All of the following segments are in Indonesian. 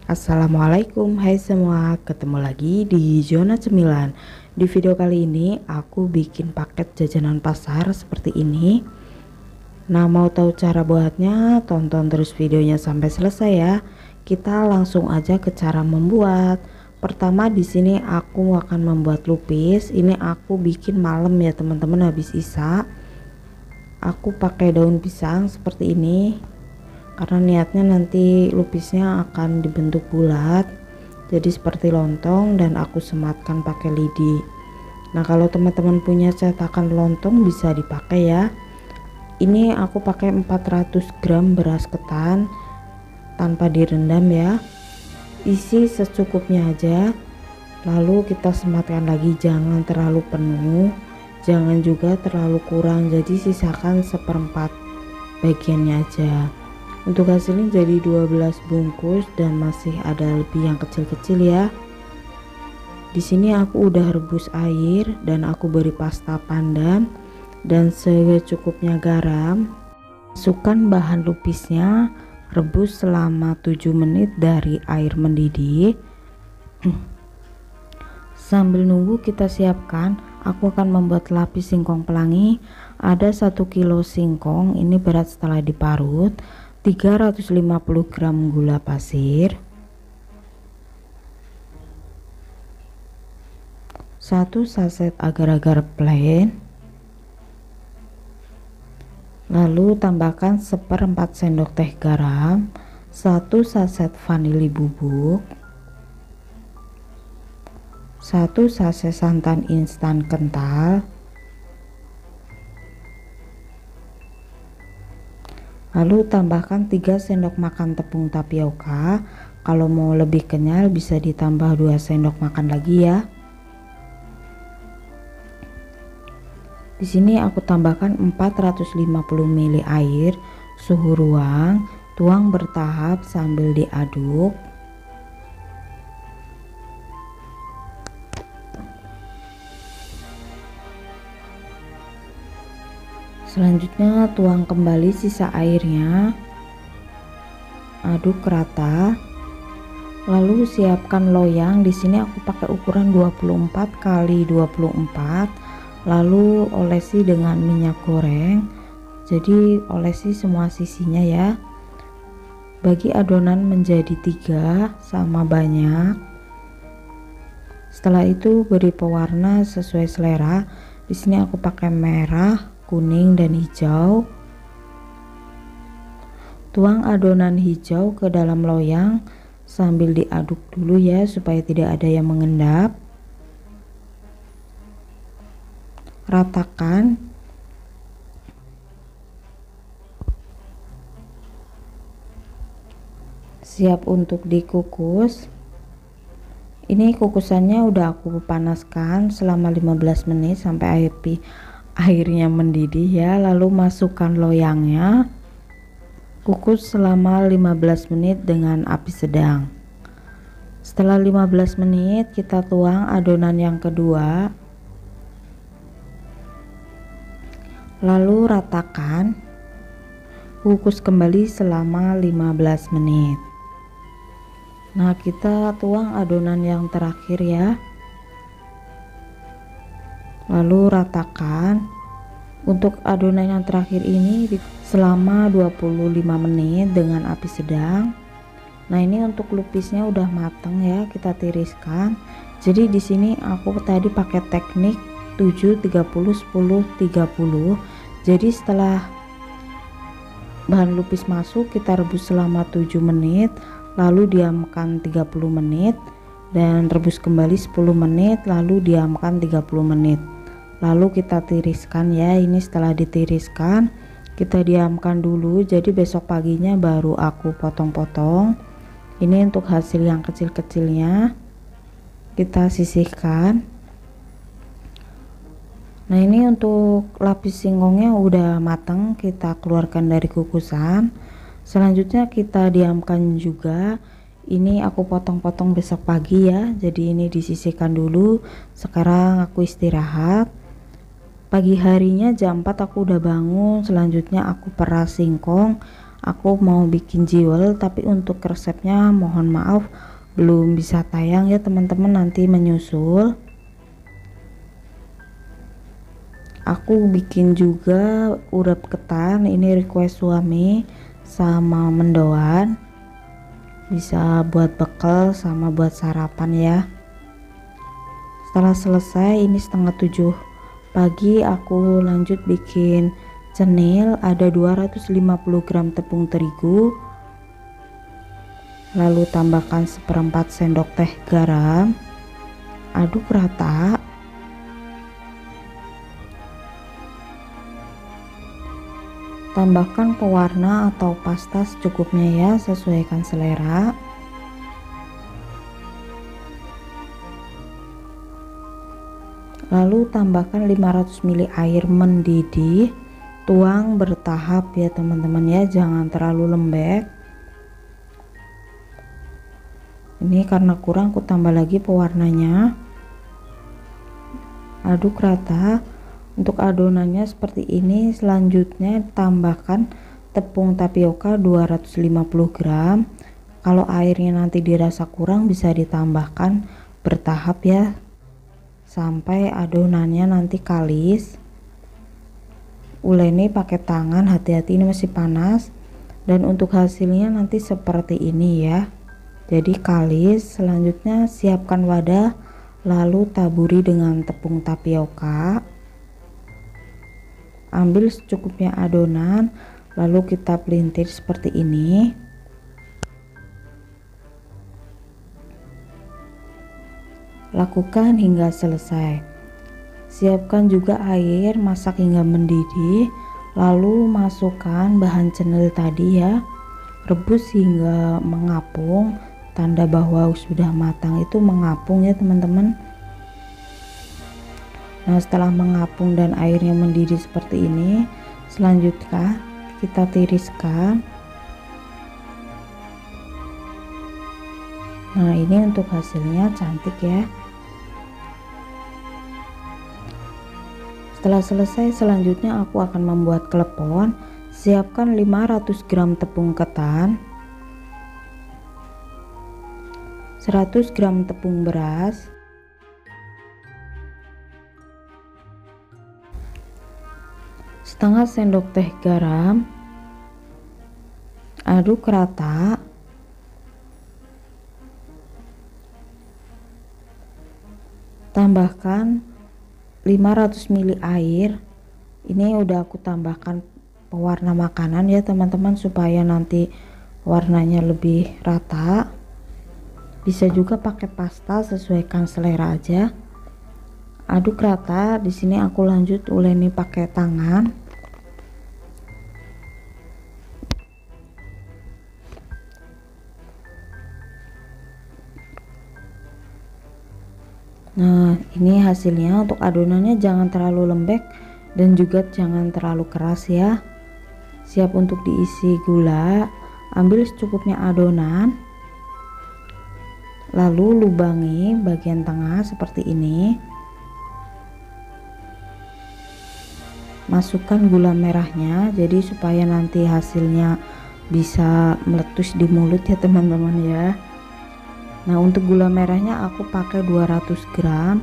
Assalamualaikum, hai semua, ketemu lagi di zona cemilan. Di video kali ini aku bikin paket jajanan pasar seperti ini. Nah, mau tahu cara buatnya? Tonton terus videonya sampai selesai ya. Kita langsung aja ke cara membuat. Pertama di sini aku akan membuat lupis. Ini aku bikin malam ya teman-teman, habis isa. Aku pakai daun pisang seperti ini. Karena niatnya nanti lupisnya akan dibentuk bulat jadi seperti lontong, dan aku sematkan pakai lidi. Nah, kalau teman-teman punya cetakan lontong bisa dipakai ya. Ini aku pakai 400 gram beras ketan tanpa direndam ya. Isi secukupnya aja, lalu kita sematkan lagi, jangan terlalu penuh, jangan juga terlalu kurang, jadi sisakan seperempat bagiannya aja. Untuk hasilnya jadi 12 bungkus dan masih ada lebih yang kecil-kecil ya. Di sini aku udah rebus air dan aku beri pasta pandan dan secukupnya garam. Masukkan bahan lupisnya, rebus selama 7 menit dari air mendidih. Sambil nunggu kita siapkan, aku akan membuat lapis singkong pelangi. Ada 1 kilo singkong, ini berat setelah diparut. 350 gram gula pasir, 1 saset agar-agar plain, lalu tambahkan 1/4 sendok teh garam, 1 saset vanili bubuk, 1 saset santan instan kental, lalu tambahkan 3 sendok makan tepung tapioka. Kalau mau lebih kenyal bisa ditambah 2 sendok makan lagi ya. Di sini aku tambahkan 450 ml air suhu ruang, tuang bertahap sambil diaduk. Selanjutnya tuang kembali sisa airnya, aduk rata. Lalu siapkan loyang. Di sini aku pakai ukuran 24 kali 24. Lalu olesi dengan minyak goreng. Jadi olesi semua sisinya ya. Bagi adonan menjadi 3 sama banyak. Setelah itu beri pewarna sesuai selera. Di sini aku pakai merah, kuning dan hijau. Tuang adonan hijau ke dalam loyang sambil diaduk dulu ya supaya tidak ada yang mengendap. Ratakan. Siap untuk dikukus. Ini kukusannya udah aku panaskan selama 15 menit sampai airnya mendidih ya. Lalu masukkan loyangnya, kukus selama 15 menit dengan api sedang. Setelah 15 menit kita tuang adonan yang kedua, lalu ratakan, kukus kembali selama 15 menit. Nah, kita tuang adonan yang terakhir ya, lalu ratakan. Untuk adonan yang terakhir ini selama 25 menit dengan api sedang. Nah, ini untuk lupisnya udah mateng ya, kita tiriskan. Jadi di sini aku tadi pakai teknik 7 30 10 30. Jadi setelah bahan lupis masuk kita rebus selama 7 menit, lalu diamkan 30 menit dan rebus kembali 10 menit, lalu diamkan 30 menit. Lalu kita tiriskan ya. Ini setelah ditiriskan kita diamkan dulu, jadi besok paginya baru aku potong-potong. Ini untuk hasil yang kecil-kecilnya kita sisihkan. Nah, ini untuk lapis singkongnya udah matang, kita keluarkan dari kukusan. Selanjutnya kita diamkan juga. Ini aku potong-potong besok pagi ya, jadi ini disisihkan dulu. Sekarang aku istirahat. Pagi harinya jam 4 aku udah bangun. Selanjutnya aku peras singkong. aku mau bikin jiwel, tapi untuk resepnya mohon maaf belum bisa tayang ya teman-teman, nanti menyusul. Aku bikin juga urap ketan, ini request suami sama mendoan, bisa buat bekal sama buat sarapan ya. Setelah selesai, ini setengah 7 pagi, aku lanjut bikin cenil. Ada 250 gram tepung terigu, lalu tambahkan 1/4 sendok teh garam, aduk rata. Tambahkan pewarna atau pasta secukupnya ya, sesuaikan selera. Lalu tambahkan 500 ml air mendidih, tuang bertahap ya teman-teman ya, jangan terlalu lembek. Ini karena kurang, aku tambah lagi pewarnanya. Aduk rata. Untuk adonannya seperti ini. Selanjutnya tambahkan tepung tapioka 250 gram. Kalau airnya nanti dirasa kurang bisa ditambahkan bertahap ya, sampai adonannya nanti kalis. Uleni pakai tangan, hati-hati ini masih panas. Dan untuk hasilnya nanti seperti ini ya, jadi kalis. Selanjutnya siapkan wadah, lalu taburi dengan tepung tapioka. Ambil secukupnya adonan, lalu kita pelintir seperti ini. Lakukan hingga selesai. Siapkan juga air, masak hingga mendidih, lalu masukkan bahan cenil tadi ya. Rebus hingga mengapung, tanda bahwa sudah matang itu mengapung ya teman-teman. Nah, setelah mengapung dan airnya mendidih seperti ini, selanjutnya kita tiriskan. Nah, ini untuk hasilnya cantik ya. Setelah selesai, selanjutnya aku akan membuat klepon. Siapkan 500 gram tepung ketan, 100 gram tepung beras, setengah sendok teh garam, aduk rata. Tambahkan 500 ml air. Ini udah aku tambahkan pewarna makanan ya teman-teman, supaya nanti warnanya lebih rata. Bisa juga pakai pasta, sesuaikan selera aja. Aduk rata. Di sini aku lanjut uleni pakai tangan. Nah, ini hasilnya. Untuk adonannya jangan terlalu lembek dan juga jangan terlalu keras ya. Siap untuk diisi gula. Ambil secukupnya adonan, lalu lubangi bagian tengah seperti ini. Masukkan gula merahnya, jadi supaya nanti hasilnya bisa meletus di mulut ya teman-teman ya. Nah, untuk gula merahnya aku pakai 200 gram.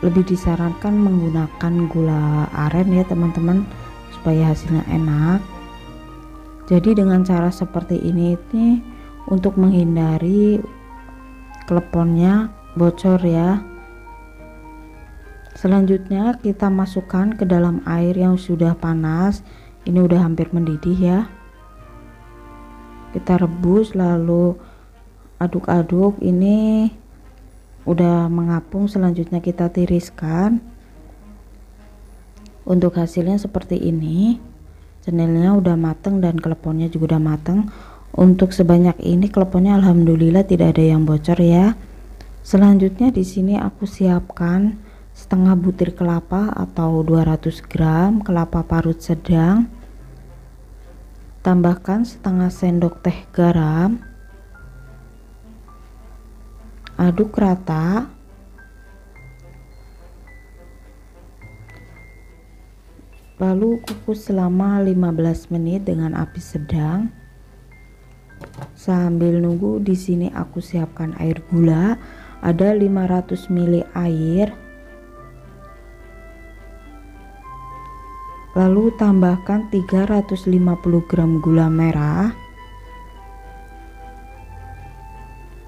Lebih disarankan menggunakan gula aren ya teman-teman, supaya hasilnya enak. Jadi dengan cara seperti ini untuk menghindari kleponnya bocor ya. Selanjutnya kita masukkan ke dalam air yang sudah panas. Ini udah hampir mendidih ya. Kita rebus lalu aduk-aduk. Ini udah mengapung. Selanjutnya kita tiriskan. Untuk hasilnya seperti ini. Cenilnya udah mateng dan kleponnya juga udah mateng. Untuk sebanyak ini kleponnya alhamdulillah tidak ada yang bocor ya. Selanjutnya di sini aku siapkan setengah butir kelapa atau 200 gram kelapa parut sedang. Tambahkan setengah sendok teh garam. Aduk rata. Lalu kukus selama 15 menit dengan api sedang. Sambil nunggu di sini aku siapkan air gula, ada 500 ml air. Lalu tambahkan 350 gram gula merah.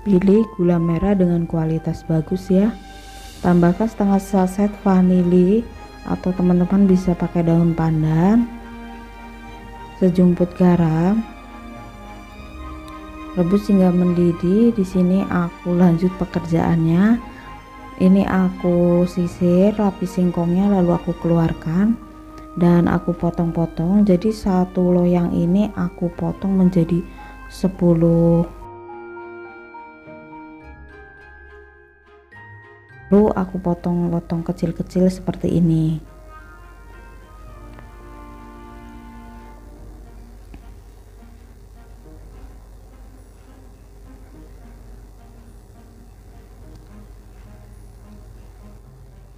Pilih gula merah dengan kualitas bagus ya. Tambahkan setengah saset vanili atau teman-teman bisa pakai daun pandan. Sejumput garam. Rebus hingga mendidih. Di sini aku lanjut pekerjaannya. Ini aku sisir lapis singkongnya, lalu aku keluarkan dan aku potong-potong. Jadi satu loyang ini aku potong menjadi 10. Lalu aku potong lotong kecil-kecil seperti ini.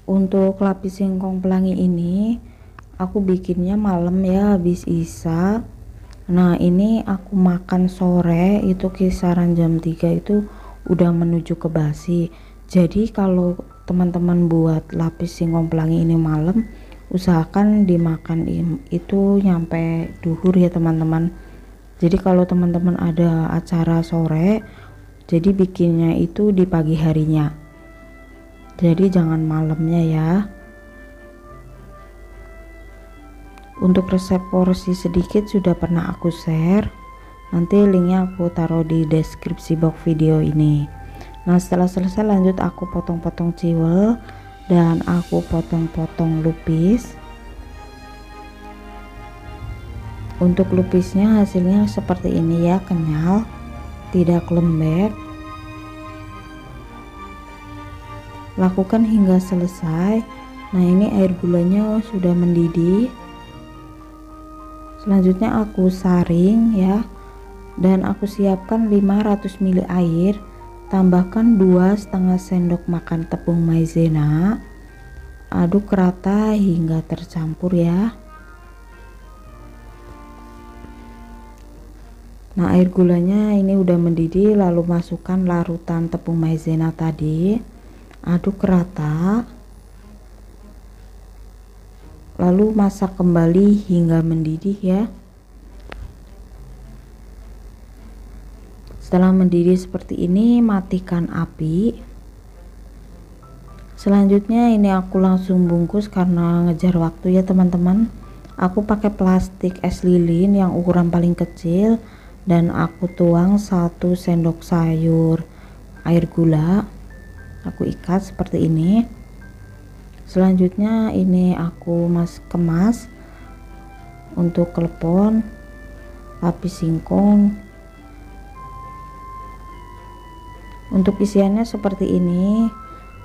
Untuk lapis singkong pelangi ini aku bikinnya malam ya, habis isya. Nah ini aku makan sore itu kisaran jam 3 itu udah menuju ke basi. Jadi kalau teman-teman buat lapis singkong pelangi ini malam, usahakan dimakan itu nyampe duhur ya teman-teman. Jadi kalau teman-teman ada acara sore, jadi bikinnya itu di pagi harinya, jadi jangan malamnya ya. Untuk resep porsi sedikit sudah pernah aku share, nanti linknya aku taruh di deskripsi box video ini. Nah setelah selesai lanjut aku potong-potong ciwel dan aku potong-potong lupis. Untuk lupisnya hasilnya seperti ini ya, kenyal, tidak lembek. Lakukan hingga selesai. Nah ini air gulanya sudah mendidih. Selanjutnya aku saring ya, dan aku siapkan 500 ml air. Tambahkan 2,5 sendok makan tepung maizena. Aduk rata hingga tercampur ya. Nah air gulanya ini udah mendidih, lalu masukkan larutan tepung maizena tadi. Aduk rata, lalu masak kembali hingga mendidih ya. Setelah mendidih seperti ini, matikan api. Selanjutnya ini aku langsung bungkus karena ngejar waktu ya teman-teman. Aku pakai plastik es lilin yang ukuran paling kecil dan aku tuang 1 sendok sayur air gula. Aku ikat seperti ini. Selanjutnya ini aku kemas untuk klepon, lapis singkong. Untuk isiannya seperti ini.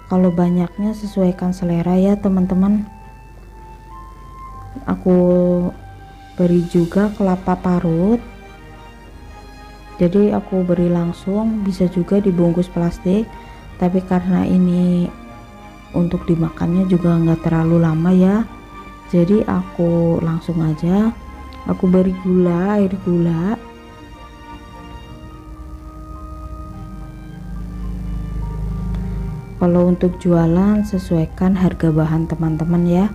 Kalau banyaknya sesuaikan selera ya teman-teman. Aku beri juga kelapa parut. Jadi aku beri langsung, bisa juga dibungkus plastik. Tapi karena ini untuk dimakannya juga nggak terlalu lama ya, jadi aku langsung aja aku beri gula, air gula. Kalau untuk jualan sesuaikan harga bahan teman-teman ya.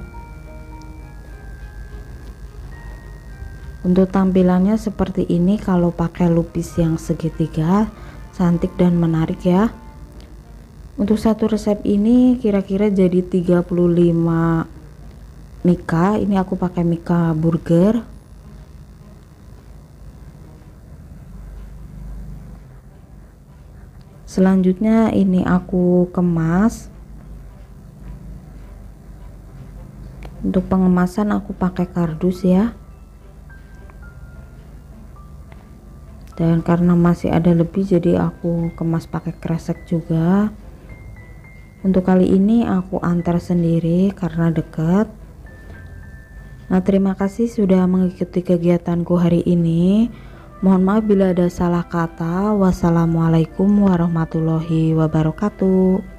Untuk tampilannya seperti ini kalau pakai lupis yang segitiga, cantik dan menarik ya. Untuk satu resep ini kira-kira jadi 35 mika. Ini aku pakai mika burger. Selanjutnya ini aku kemas. Untuk pengemasan aku pakai kardus ya. Dan karena masih ada lebih jadi aku kemas pakai kresek juga. Untuk kali ini aku antar sendiri karena dekat. Nah terima kasih sudah mengikuti kegiatanku hari ini. Mohon maaf bila ada salah kata. Wassalamualaikum warahmatullahi wabarakatuh.